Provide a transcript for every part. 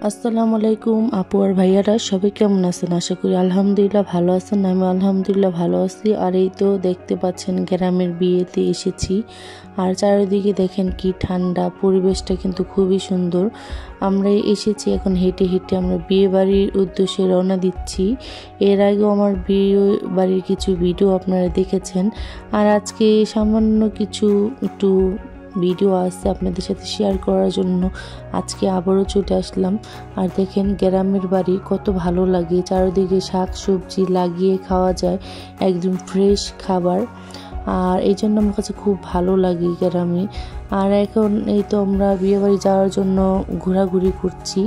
আসসালামু আলাইকুম আপু আর ভাইয়ারা সবাই কেমন আছেন? আশা করি আলহামদুলিল্লাহ ভালো আছেন। আমি আলহামদুলিল্লাহ ভালো আছি। আর এই তো দেখতে পাচ্ছেন গ্রামের বিয়েতে এসেছি। আর চারিদিকে দেখেন কি ঠান্ডা, পরিবেশটা কিন্তু খুবই সুন্দর। আমরা এসেছি এখন হেঁটে হেঁটে আমরা বিয়ে বাড়ির উদ্দেশ্যে রওনা দিচ্ছি। এর আগেও আমার বিয়ে বাড়ির কিছু ভিডিও আপনারা দেখেছেন। আর আজকে সামান্য কিছু একটু ভিডিও আছে আপনাদের সাথে শেয়ার করার জন্য আজকে আবারও চলে আসলাম। আর দেখেন গ্রামের বাড়ি কত ভালো লাগে, চারিদিকে শাক সবজি লাগিয়ে খাওয়া যায়, একদম ফ্রেশ খাবার। আর এই জন্য আমার কাছে খুব ভালো লাগে গ্রামে। আর এখন এই তো আমরা বিয়ে বাড়ি যাওয়ার জন্য ঘোরাঘুরি করছি,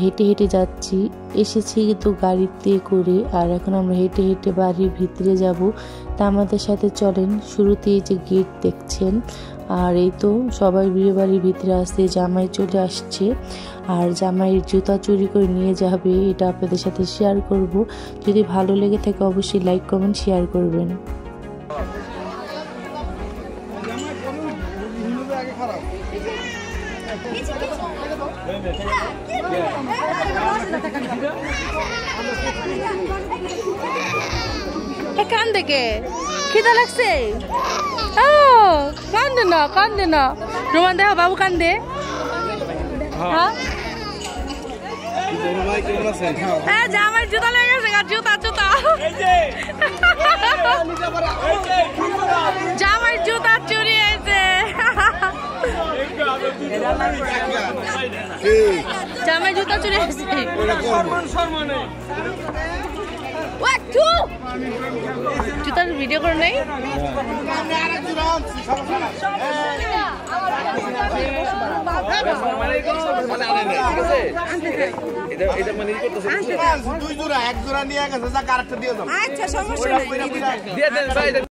হেঁটে হেঁটে যাচ্ছি। এসেছি কিন্তু গাড়িতে করে, আর এখন আমরা হেঁটে হেঁটে বাড়ির ভিতরে যাব। তা আমাদের সাথে চলেন। শুরুতেই যে গেট দেখছেন, আর এই তো সবাই বিয়ে বাড়ির ভিতরে আসছে, জামাই চলে আসছে। আর জামাইয়ের জুতা চুরি করে নিয়ে যাবে, এটা আপনাদের সাথে শেয়ার করব। যদি ভালো লেগে থাকে অবশ্যই লাইক কমেন্ট শেয়ার করবেন। কান দেখে খিদা লাগছে, কান্দে না রোমান দেখো বাবু কান্দে। জামাই জুতা লেগে গেছে, জুতা জুতা জামাই জুতা চুরি হয়েছে, জামাই জুতা চুরি হয়েছে। জুতার ভিডিও করে নেই। দুই জোড়া এক জোড়া নিয়ে গেছে, আচ্ছা সমস্যা নেই।